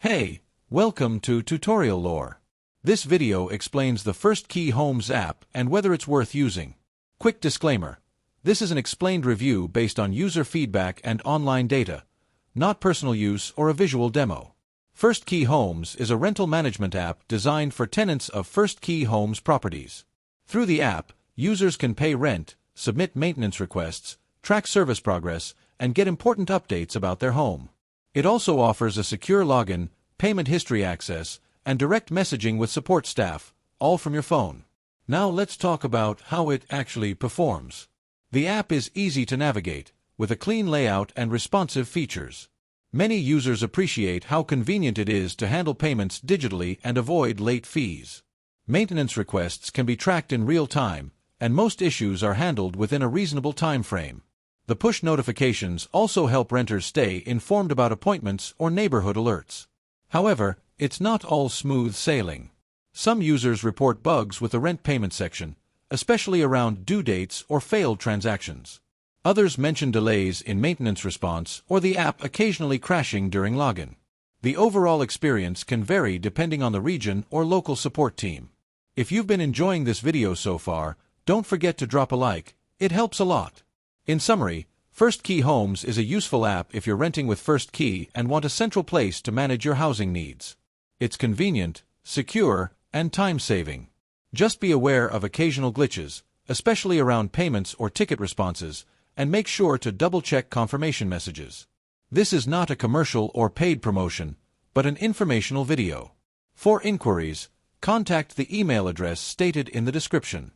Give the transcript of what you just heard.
Hey, welcome to Tutorial Lore. This video explains the FirstKey Homes app and whether it's worth using. Quick disclaimer. This is an explained review based on user feedback and online data, not personal use or a visual demo. FirstKey Homes is a rental management app designed for tenants of FirstKey Homes properties. Through the app, users can pay rent, submit maintenance requests, track service progress, and get important updates about their home. It also offers a secure login, payment history access, and direct messaging with support staff, all from your phone. Now let's talk about how it actually performs. The app is easy to navigate, with a clean layout and responsive features. Many users appreciate how convenient it is to handle payments digitally and avoid late fees. Maintenance requests can be tracked in real time, and most issues are handled within a reasonable time frame. The push notifications also help renters stay informed about appointments or neighborhood alerts. However, it's not all smooth sailing. Some users report bugs with the rent payment section, especially around due dates or failed transactions. Others mention delays in maintenance response or the app occasionally crashing during login. The overall experience can vary depending on the region or local support team. If you've been enjoying this video so far, don't forget to drop a like. It helps a lot. In summary, FirstKey Homes is a useful app if you're renting with FirstKey and want a central place to manage your housing needs. It's convenient, secure, and time-saving. Just be aware of occasional glitches, especially around payments or ticket responses, and make sure to double-check confirmation messages. This is not a commercial or paid promotion, but an informational video. For inquiries, contact the email address stated in the description.